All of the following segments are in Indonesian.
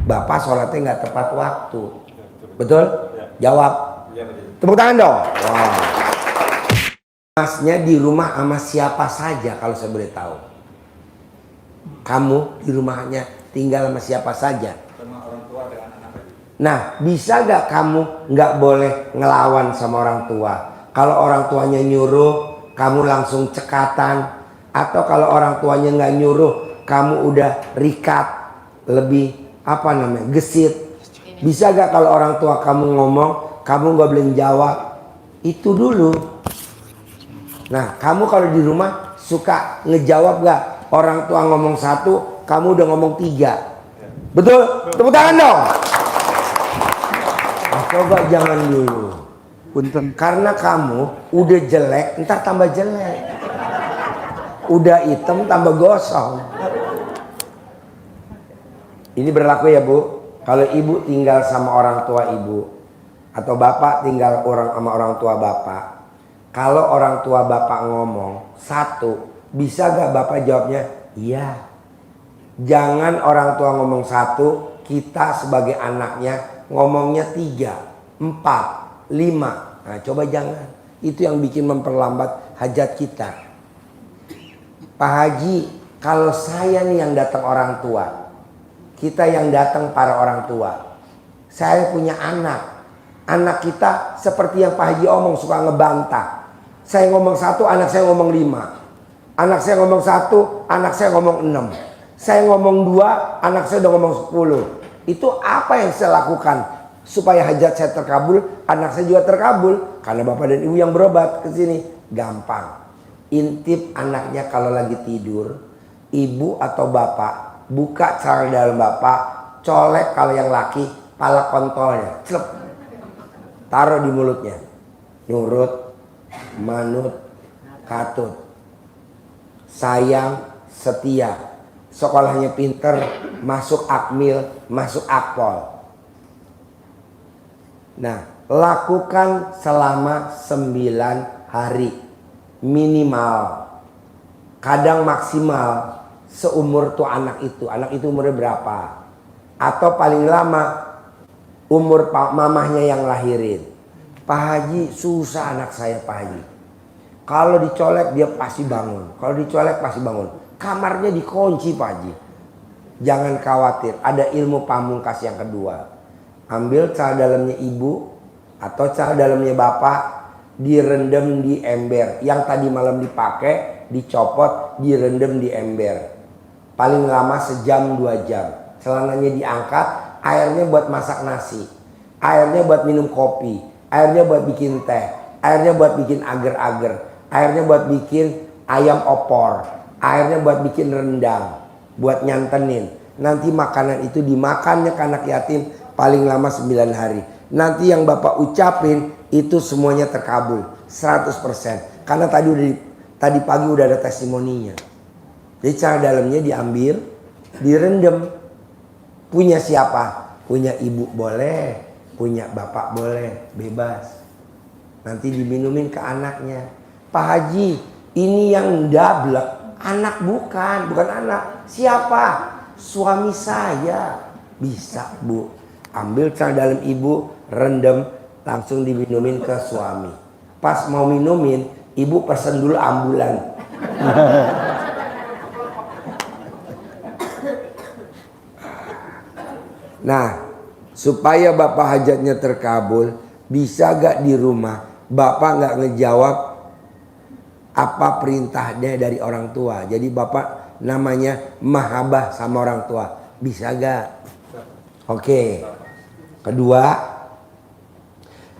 bapak sholatnya nggak tepat waktu. Betul? Jawab. Tepuk tangan dong. Wow. Masnya di rumah sama siapa saja kalau saya boleh tahu? Kamu di rumahnya tinggal sama siapa saja? Sama orang tua dengan anak. Nah, bisa gak kamu nggak boleh ngelawan sama orang tua? Kalau orang tuanya nyuruh, kamu langsung cekatan. Atau kalau orang tuanya nggak nyuruh, kamu udah rikat, lebih apa namanya, gesit. Bisa gak kalau orang tua kamu ngomong, kamu nggak boleh jawab? Itu dulu. Nah, kamu kalau di rumah suka ngejawab gak? Orang tua ngomong satu, kamu udah ngomong tiga. Betul? Tepuk tangan dong. Nah, coba jangan dulu. Punten. Karena kamu udah jelek, ntar tambah jelek. Udah hitam tambah gosong. Ini berlaku ya Bu. Kalau ibu tinggal sama orang tua ibu, atau bapak tinggal sama orang tua bapak, kalau orang tua bapak ngomong satu, bisa gak bapak jawabnya iya? Jangan orang tua ngomong satu, kita sebagai anaknya ngomongnya 3, 4, 5. Nah coba jangan. Itu yang bikin memperlambat hajat kita. Pak Haji, kalau saya nih yang datang orang tua, kita yang datang para orang tua, saya punya anak. Anak kita seperti yang Pak Haji omong, suka ngebantah. Saya ngomong satu, anak saya ngomong 5. Anak saya ngomong satu, anak saya ngomong 6. Saya ngomong 2, anak saya udah ngomong 10. Itu apa yang saya lakukan supaya hajat saya terkabul, anak saya juga terkabul? Karena bapak dan ibu yang berobat ke sini. Gampang. Intip anaknya kalau lagi tidur, ibu atau bapak buka celana dalam bapak, colek kalau yang laki pala kontolnya, celep, taruh di mulutnya. Nurut, manut, katut, sayang, setia, sekolahnya pinter, masuk akmil, masuk akpol. Nah, lakukan selama 9 hari minimal. Kadang maksimal seumur tuh anak itu. Anak itu umurnya berapa? Atau paling lama umur mamahnya yang lahirin. Pak Haji, susah anak saya Pak Haji. Kalau dicolek dia pasti bangun. Kalau dicolek pasti bangun. Kamarnya dikunci Pak Haji. Jangan khawatir, ada ilmu pamungkas yang kedua. Ambil celana dalamnya ibu atau celana dalamnya bapak, direndam di ember. Yang tadi malam dipakai, dicopot, direndam di ember. Paling lama sejam 2 jam. Celananya diangkat, airnya buat masak nasi, airnya buat minum kopi, airnya buat bikin teh, airnya buat bikin agar-agar, airnya buat bikin ayam opor, airnya buat bikin rendang, buat nyantenin. Nanti makanan itu dimakannya ke anak yatim paling lama 9 hari. Nanti yang bapak ucapin itu semuanya terkabul 100%. Karena tadi pagi udah ada testimoninya. Jadi cara dalamnya diambil, direndam. Punya siapa? Punya ibu boleh, punya bapak boleh, bebas. Nanti diminumin ke anaknya. Pak Haji, ini yang dablek, anak bukan anak. Siapa? Suami saya. Bisa Bu. Ambil celana dalam ibu, rendam, langsung diminumin ke suami. Pas mau minumin, ibu pesen dulu ambulan. Nah, supaya bapak hajatnya terkabul, bisa gak di rumah bapak gak ngejawab apa perintahnya dari orang tua? Jadi bapak namanya mahabbah sama orang tua. Bisa gak? Oke. Kedua,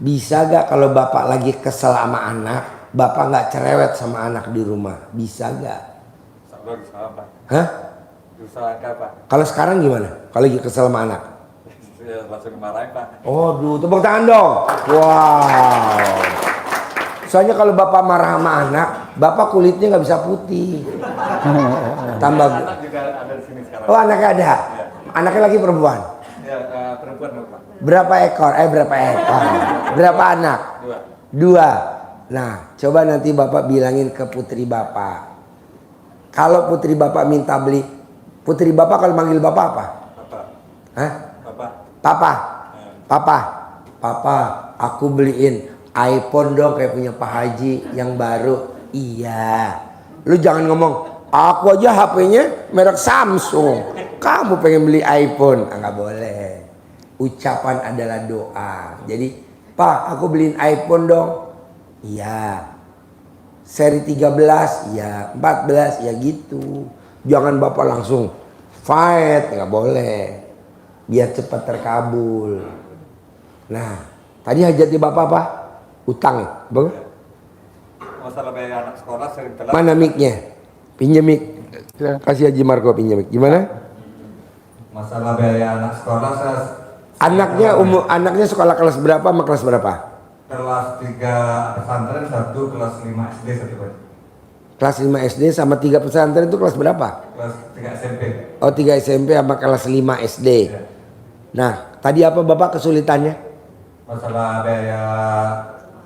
bisa gak kalau bapak lagi kesel sama anak, bapak gak cerewet sama anak di rumah? Bisa gak? Hah? Kalau sekarang gimana? Kalau lagi kesel sama anak? Langsung dimarahin Pak. Oh, tepuk tangan dong. Wow. Soalnya kalau bapak marah sama anak, bapak kulitnya nggak bisa putih. Tambah. Anak juga ada di sini sekarang. Oh, anaknya ada. Ya. Anaknya lagi perempuan. Ya, perempuan Pak. Berapa ekor? Berapa ekor? Berapa anak? 2. Nah, coba nanti bapak bilangin ke putri bapak. Kalau putri bapak minta beli, putri bapak kalau manggil bapak apa? Bapak. Hah? Papa, aku beliin iPhone dong kayak punya Pak Haji yang baru. Iya. Lu jangan ngomong, aku aja HP-nya merek Samsung. Kamu pengen beli iPhone? Nggak boleh. Ucapan adalah doa. Jadi, Pak, aku beliin iPhone dong. Iya. Seri 13, ya 14, ya gitu. Jangan Bapak langsung fight, nggak boleh. Biar cepat terkabul. Nah, tadi hajatnya Bapak apa? Utang ya? Bang? Masalah biaya anak sekolah sering telat. Mana mic-nya? Pinjam mic. Kasih Haji Marco pinjam mic. Gimana? Masalah biaya anak sekolah Anaknya sekolah kelas berapa sama kelas berapa? kelas 3 pesantren, 1 kelas 5 SD satu Pak. Kelas 5 SD sama 3 pesantren itu kelas berapa? Kelas 3 SMP. Oh, 3 SMP sama kelas 5 SD. Ya. Nah, tadi apa Bapak kesulitannya? Masalah biaya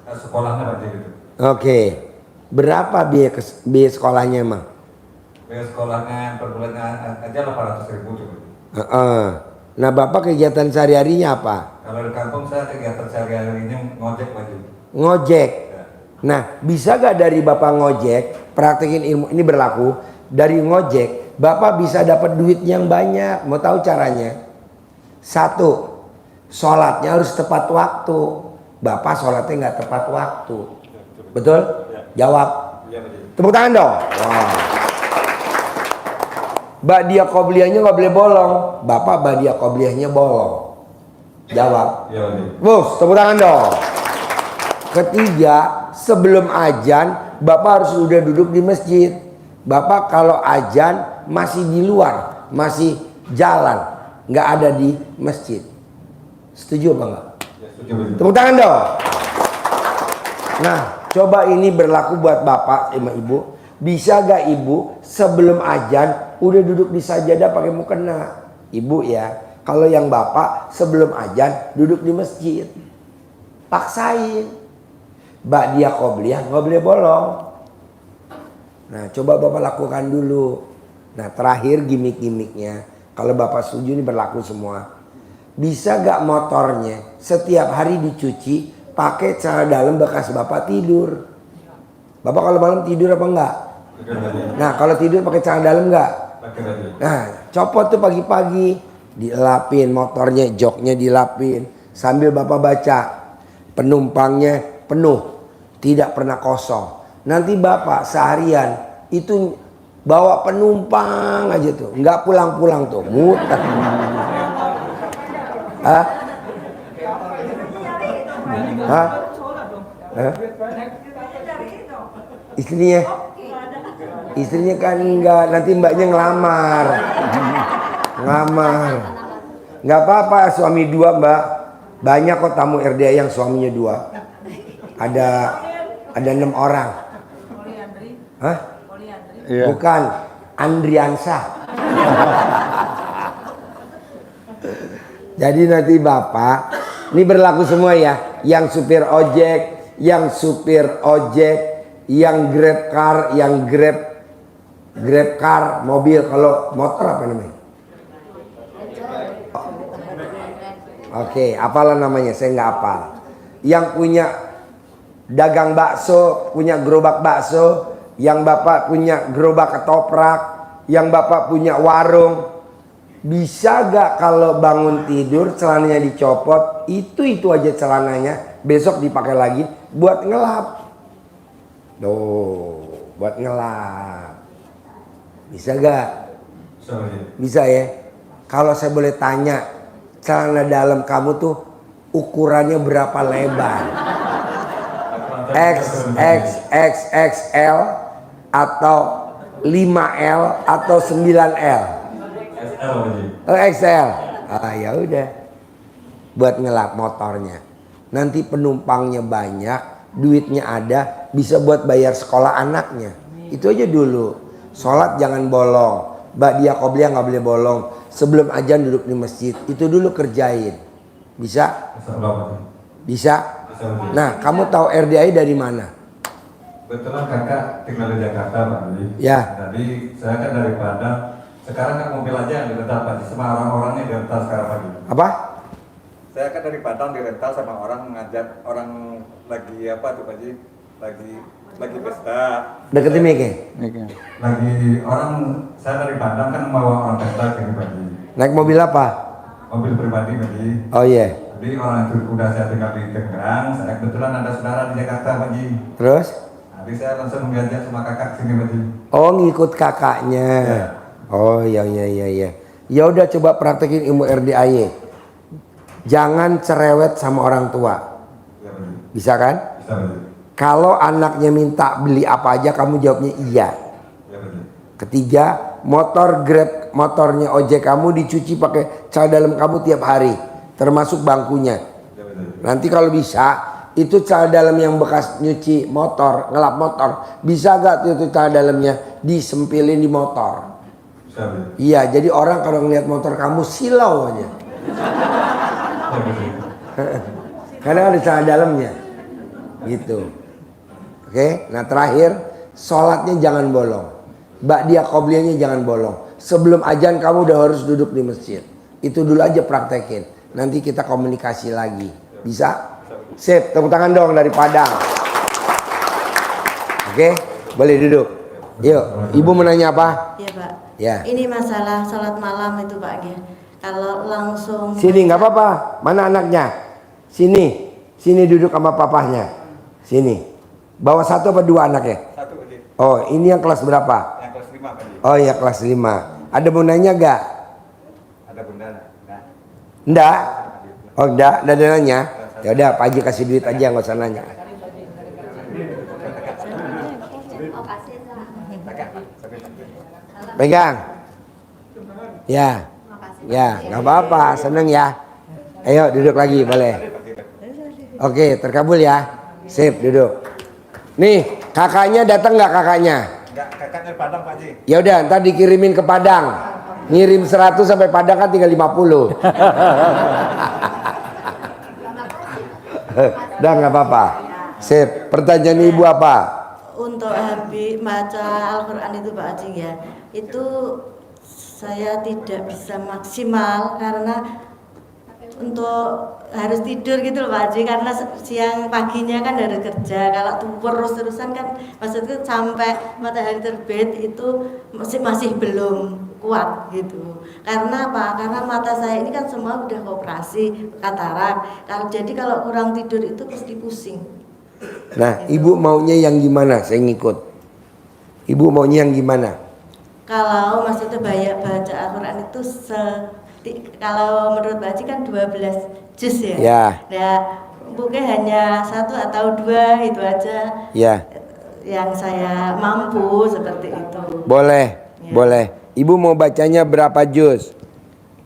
sekolahnya Pak gitu. Oke. Berapa biaya sekolahnya emang? Biaya sekolahnya per bulannya aja 800.000 coba. Nah, Bapak kegiatan sehari-harinya apa? Kalau di kampung saya kegiatan sehari-harinya ngojek Pak. Ngojek. Ya. Nah, bisa gak dari Bapak ngojek, praktekin ilmu ini berlaku, dari ngojek, Bapak bisa dapat duit yang banyak. Mau tahu caranya? 1, sholatnya harus tepat waktu. Bapak sholatnya nggak tepat waktu. Betul? Ya. Jawab. Iya Pak. Tepuk tangan dong. Wow. Ba'diyah qobliyahnya nggak boleh bolong. Bapak ba'diyah qobliyahnya bolong. Jawab. Iya Pak. Bus, tepuk tangan dong. Ketiga, sebelum azan, Bapak harus udah duduk di masjid. Bapak kalau azan masih di luar, masih jalan, nggak ada di masjid. Setuju apa enggak? Ya, setuju Pak. Tepuk tangan dong. Nah, coba ini berlaku buat Bapak sama Ibu. Bisa gak Ibu sebelum azan udah duduk di sajadah pakai mukena? Ibu ya. Kalau yang Bapak sebelum azan duduk di masjid. Paksain. Ba'diyah qobliyah nggak boleh bolong. Nah, coba Bapak lakukan dulu. Nah, terakhir gimmick-gimmicknya. Kalau Bapak setuju ini berlaku semua. Bisa gak motornya setiap hari dicuci pakai celana dalam bekas Bapak tidur? Bapak kalau malam tidur apa enggak? Nah, kalau tidur pakai celana dalam enggak? Nah, copot tuh pagi-pagi, dilapin motornya, joknya dilapin, sambil Bapak baca, penumpangnya penuh, tidak pernah kosong. Nanti Bapak seharian itu bawa penumpang aja tuh, nggak pulang-pulang tuh, muter. Hah? Hah? Hah? Istrinya kan enggak, nanti mbaknya ngelamar. Nggak apa-apa, suami 2 mbak. Banyak kok tamu RDA yang suaminya 2. Ada 6 orang. Hah? Iya. Bukan, Andriansah. Jadi nanti Bapak, ini berlaku semua ya, yang supir ojek, yang Grab car, yang Grab car, mobil, kalau motor apa namanya? Oke, apalah namanya, saya nggak hafal. Yang punya dagang bakso, punya gerobak bakso, yang Bapak punya gerobak ketoprak, yang Bapak punya warung. Bisa gak kalau bangun tidur celananya dicopot, itu aja celananya, besok dipakai lagi buat ngelap. Buat ngelap. Bisa gak? Bisa ya. Kalau saya boleh tanya, celana dalam kamu tuh ukurannya berapa lebar? XXXL atau 5L atau 9L? Oh, XL. Ah, ya udah. Buat ngelap motornya. Nanti penumpangnya banyak, duitnya ada, bisa buat bayar sekolah anaknya. Itu aja dulu. Sholat jangan bolong. Ba'diyah qobliyah nggak boleh bolong. Sebelum azan duduk di masjid. Itu dulu kerjain. Bisa? Bisa? Nah, kamu tahu RDI dari mana? Kebetulan kakak tinggal di Jakarta Pak Haji. Ya. Jadi saya kan dari Padang. Sekarang kan mobil aja yang dirental Pak Haji. Semua orang-orangnya dirental sekarang Pak Haji. Apa? Saya kan dari Padang dirental sama orang ngajak orang lagi apa tuh Pak Haji? Lagi pesta. Deketin mic. Lagi orang saya dari Padang kan bawa orang pesta ke Pak Haji. Naik mobil apa? Mobil pribadi Pak Haji. Oh iya. Jadi orang itu udah saya tinggal di Tangerang, saya kebetulan ada saudara di Jakarta Pak Haji. Terus? Jadi saya langsung diajak sama kakak sini Pak Haji. Oh ngikut kakaknya. Ya. Oh iya. Ya udah coba praktekin ilmu RDAY. Jangan cerewet sama orang tua. Ya Pak Haji. Bisa kan? Bisa Pak Haji. Kalau anaknya minta beli apa aja kamu jawabnya iya. Ya Pak Haji. Ketiga, motor Grab, motornya ojek kamu dicuci pakai cal dalam kamu tiap hari, termasuk bangkunya. Ya Pak Haji. Nanti kalau bisa, itu cal dalam yang bekas nyuci motor, ngelap motor, bisa gak tuh itu cal dalamnya disempilin di motor? Bisa Pak Haji. Iya, jadi orang kalau ngeliat motor kamu silau aja. Ya Pak Haji. Kadang ada cal dalamnya, gitu. Oke, nah terakhir, sholatnya jangan bolong. Ba'diyah qobliyahnya jangan bolong. Sebelum azan kamu udah harus duduk di masjid. Itu dulu aja praktekin. Nanti kita komunikasi lagi. Bisa? Sip, tepuk tangan dong dari Padang. Oke, boleh duduk. Yuk, ibu mau nanya apa? Iya Pak. Ya. Ini masalah sholat malam itu Pak ya. Kalau langsung Sini nggak apa-apa. Mana anaknya? Sini, sini duduk sama papahnya. Sini. Bawa satu apa dua anaknya? Satu Pak Haji. Oh, ini yang kelas berapa? Yang kelas 5 Pak Haji. Oh ya kelas 5. Ada mau nanya gak? Ada bunda. Nah. Enggak. Oh enggak, ada nanya. Ya udah, Pak Haji kasih duit aja, nggak usah nanya. Pegang. Ya. Ya, nggak apa-apa, seneng ya. Ayo duduk lagi, boleh. Oke, terkabul ya. Sip, duduk. Nih, kakaknya datang nggak kakaknya? Enggak, kakaknya Padang Pak Haji. Ya udah, ntar dikirimin ke Padang. Ngirim 100 sampai Padang kan tinggal 50. Udah nggak apa-apa. Sip. Pertanyaan ibu apa? untuk habis baca Al-Quran itu Pak Haji ya, itu saya tidak bisa maksimal karena untuk harus tidur gitu loh Pak Haji, karena siang paginya kan harus kerja. Kalau terus-terusan kan maksudku sampai matahari terbit itu masih belum kuat gitu. Karena apa? Karena mata saya ini kan semua udah operasi katarak. Jadi kalau kurang tidur itu pasti pusing. Nah, ibu maunya yang gimana? Saya ngikut. Ibu maunya yang gimana? Kalau maksudnya baca Al-Quran itu kalau menurut Pak Haji kan 12 juz ya. Ya. Nah, mungkin hanya 1 atau 2 itu aja. Ya. Yang saya mampu seperti itu. Boleh, Ya. boleh. Ibu mau bacanya berapa juz?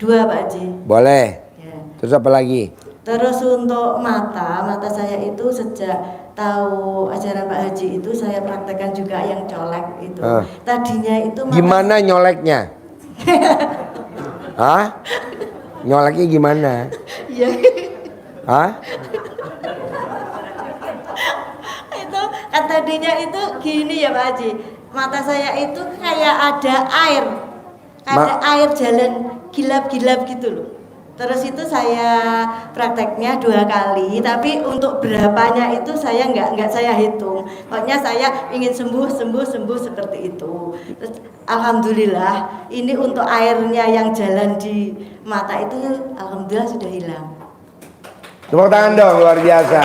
2 Pak Haji. Boleh. Ya. Terus apa lagi? Terus untuk mata saya itu sejak tahu ajaran Pak Haji itu saya praktekkan juga yang colek itu. Tadinya itu Gimana nyoleknya? Hah? Nyoleknya gimana? Iya. Hah? Itu kan tadinya itu gini ya Pak Haji. Mata saya itu kayak ada air. Kayak air jalan gilap-gilap gitu loh. Terus itu saya prakteknya 2 kali, tapi untuk berapanya itu saya nggak saya hitung. Pokoknya saya ingin sembuh seperti itu. Terus alhamdulillah ini untuk airnya yang jalan di mata itu alhamdulillah sudah hilang. Tepuk tangan dong, luar biasa.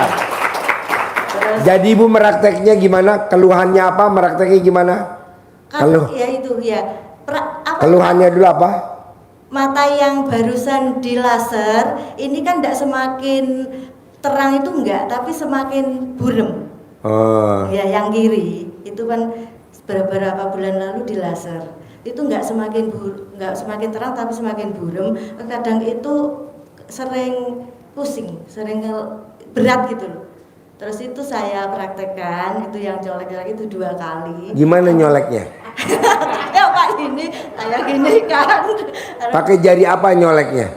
Terus Jadi ibu merakteknya gimana? Keluhannya apa? Merakteknya gimana? kan ya itu ya. Keluhannya dulu apa? Mata yang barusan di laser ini kan tidak semakin terang itu enggak, tapi semakin burem. Oh. Ya, yang kiri itu kan beberapa bulan lalu di laser itu enggak semakin terang tapi semakin burem. Kadang itu sering pusing, sering berat gitu loh. Terus itu saya praktekkan, itu yang colek-colek itu 2 kali. Gimana nyoleknya? Ya Pak, ini saya gini kan. Pakai jari apa nyoleknya?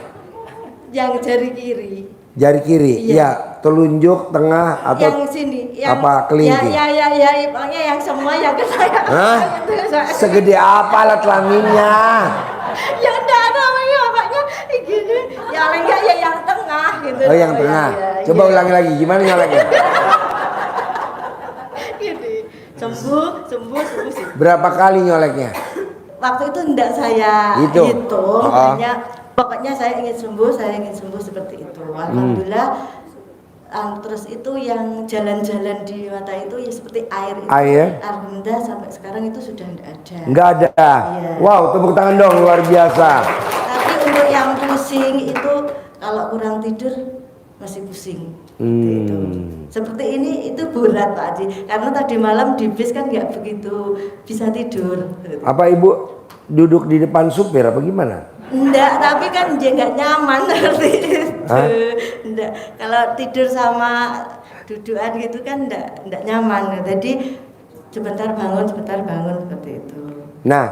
Yang jari kiri. Jari kiri? Iya. Ya, telunjuk, tengah atau Yang sini, yang apa kelingking? Ya, pokoknya yang semua yang ke saya. Hah? Itu saya. Segede apa alat kelaminnya? Ya enggak namanya bapaknya gini. Ya enggak ya yang tengah gitu. gitu. Oh yang tengah. Coba ulangi lagi, gimana nyoleknya? Gini, sembuh sih. Berapa kali nyoleknya? Waktu itu enggak saya Hitung. hitung, Oh. hanya pokoknya saya ingin sembuh seperti itu. Alhamdulillah. Terus itu yang jalan-jalan di mata itu ya seperti air itu. Air? Alhamdulillah sampai sekarang itu sudah enggak ada. Enggak ada. Iya. Wow, tepuk tangan dong, luar biasa. Tapi untuk yang pusing itu kalau kurang tidur masih pusing. Seperti itu. Seperti ini itu berat Pak Haji. Karena tadi malam di bis kan nggak begitu bisa tidur. Apa ibu duduk di depan supir apa gimana? Enggak, tapi kan dia nggak nyaman seperti itu. Hah? Enggak. Kalau tidur sama dudukan gitu kan enggak nyaman. Jadi sebentar bangun seperti itu. Nah,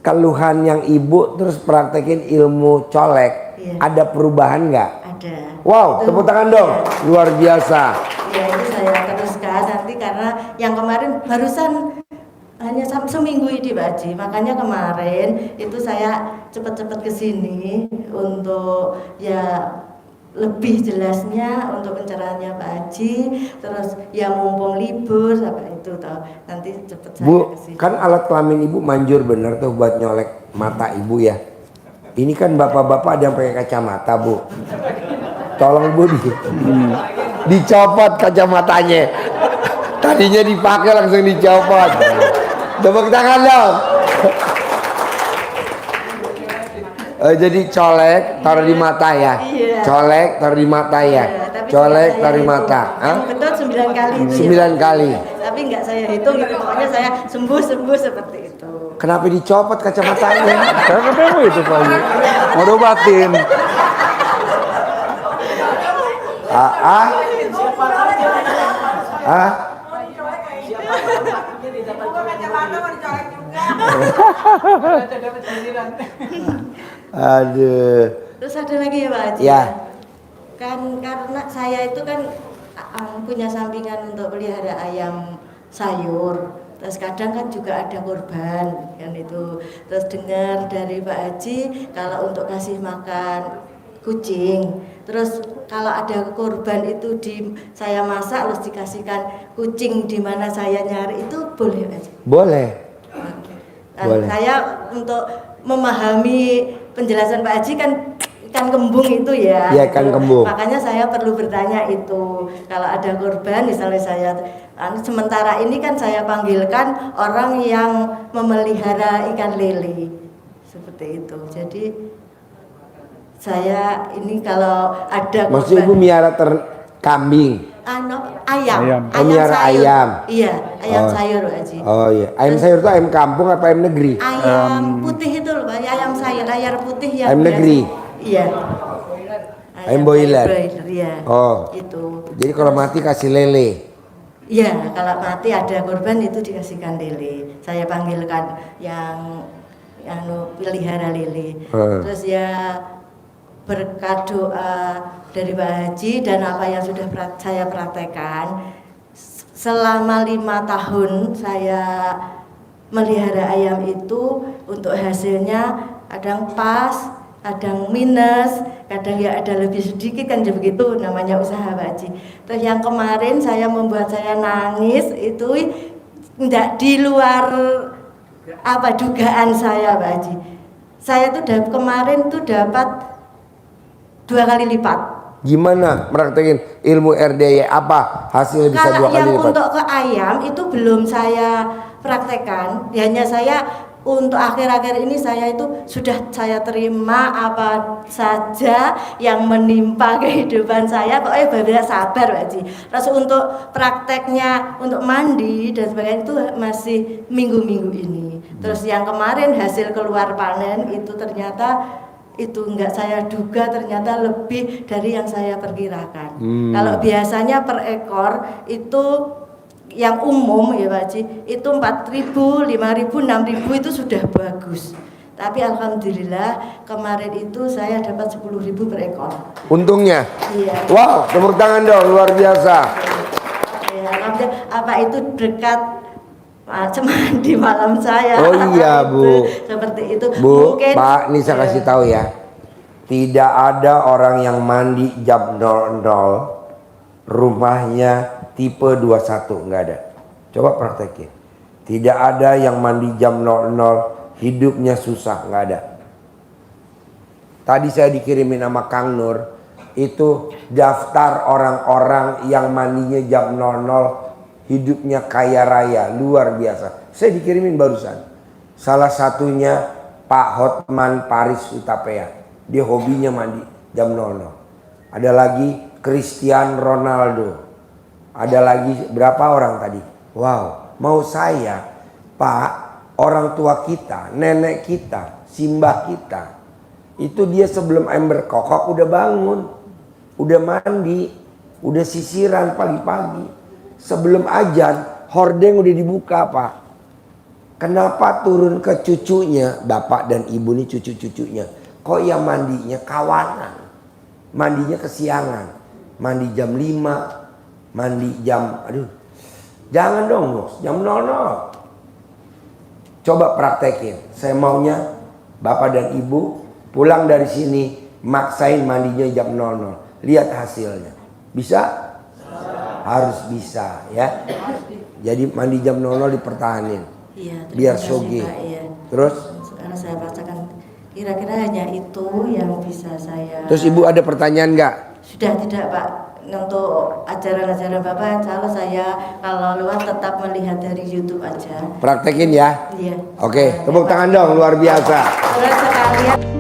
keluhan yang ibu terus praktekin ilmu colek, Iya. ada perubahan nggak? Ada. Wow, Itu- tepuk tangan dong, luar biasa. Ya itu saya teruskan nanti karena yang kemarin barusan hanya seminggu ini Pak Haji, makanya kemarin itu saya cepat-cepat kesini untuk ya lebih jelasnya untuk pencerahannya Pak Haji, terus ya mumpung libur apa itu toh nanti cepat saya Bu, kesini. kan alat kelamin ibu manjur bener tuh buat nyolek mata ibu ya. Ini kan bapak-bapak ada yang pakai kacamata bu. Tolong bu dicopot kacamatanya. Tadinya dipakai langsung dicopot. Tepuk tangan dong. Jadi colek taruh di mata ya. Iya. Colek taruh di mata ya. Tapi Colek saya taruh di hitung. mata. Yang betul 9 kali itu. 9 kali. Tapi nggak saya hitung gitu, pokoknya saya sembuh seperti itu. Kenapa dicopot kacamatanya? Karena ketemu itu Pak Haji. Mau diobatin. Ah. Aduh. Terus ada lagi ya Pak Haji. Ya. Kan karena saya itu kan punya sampingan untuk pelihara ayam sayur. Terus kadang kan juga ada korban kan itu. Terus dengar dari Pak Haji kalau untuk kasih makan kucing. Terus kalau ada korban itu saya masak terus dikasihkan kucing di mana saya nyari itu boleh Pak Haji? Boleh. Boleh. Saya untuk memahami penjelasan Pak Haji kan ikan kembung itu ya. Iya, ikan kembung. Makanya saya perlu bertanya itu. Kalau ada korban misalnya saya sementara ini kan saya panggilkan orang yang memelihara ikan lele. Seperti itu. Jadi saya ini kalau ada Maksudnya ibu miara kambing. ayam Oh, miara sayur. ayam. Iya, ayam Oh. sayur Pak Haji. Oh iya. Ayam sayur itu ayam kampung apa ayam negeri? Ayam putih itu loh, Pak. Ayam sayur, ayam putih yang Ayam biasa. negeri? Iya. Ayam broiler? Iya. Oh. Itu. Jadi kalau mati kasih lele. Iya, kalau mati ada korban itu dikasihkan lele. Saya panggilkan yang pelihara lele. Terus ya berkat doa dari Pak Haji dan apa yang sudah saya praktekkan selama 5 tahun saya melihara ayam itu untuk hasilnya kadang pas, kadang minus, kadang ya ada lebih sedikit kan begitu namanya usaha Pak Haji. Terus yang kemarin saya membuat saya nangis itu tidak di luar apa dugaan saya Pak Haji. Saya tuh kemarin tuh dapat 2 kali lipat. Gimana praktekin ilmu RDY apa hasilnya bisa 2 Kalau kali yang lipat? untuk ke ayam itu belum saya praktekkan. Hanya saya untuk akhir-akhir ini saya itu sudah saya terima apa saja yang menimpa kehidupan saya. Pokoknya benar-benar sabar Pak Haji. Terus untuk prakteknya untuk mandi dan sebagainya itu masih minggu-minggu ini. Terus yang kemarin hasil keluar panen itu ternyata itu enggak saya duga ternyata lebih dari yang saya perkirakan. Kalau biasanya per ekor itu yang umum ya Pak Haji itu 4.000, 5.000, 6.000 itu sudah bagus. Tapi alhamdulillah kemarin itu saya dapat 10.000 per ekor. Untungnya? Iya. Wow, tepuk tangan dong, luar biasa. Ya, alhamdulillah apa itu berkat cuman di malam saya. Oh iya, Bu. Seperti itu. Bu, Mungkin Pak, ini saya kasih tahu ya. Tidak ada orang yang mandi jam 00 rumahnya tipe 21, nggak ada. Coba praktekin. Tidak ada yang mandi jam 00 hidupnya susah, nggak ada. Tadi saya dikirimin sama Kang Nur, itu daftar orang-orang yang mandinya jam 00 hidupnya kaya raya, luar biasa. Saya dikirimin barusan. Salah satunya Pak Hotman Paris Utapea. Dia hobinya mandi jam 00. Ada lagi Cristiano Ronaldo. Ada lagi berapa orang tadi? Wow, mau saya, Pak, orang tua kita, nenek kita, simbah kita, itu dia sebelum ember kokok udah bangun, udah mandi, udah sisiran pagi-pagi. Sebelum azan, hordeng udah dibuka, Pak. Kenapa turun ke cucunya, bapak dan ibu nih cucu-cucunya? Kok yang mandinya kawanan? Mandinya kesiangan. Mandi jam 5, mandi jam, aduh. Jangan dong, Bos, jam 00. Coba praktekin. Saya maunya bapak dan ibu pulang dari sini maksain mandinya jam 00. Lihat hasilnya. Bisa? Harus bisa ya. Jadi mandi jam 00 dipertahanin. Iya, Biar terima kasih, soge. Pak, iya. Terus? Sekarang saya bacakan, kira-kira hanya itu yang bisa saya. Terus ibu ada pertanyaan nggak? Sudah tidak, Pak. Untuk ajaran-ajaran Bapak, kalau luar tetap melihat dari YouTube aja. Praktekin ya. Iya. Oke, tepuk tangan dong, luar biasa. Terus sekalian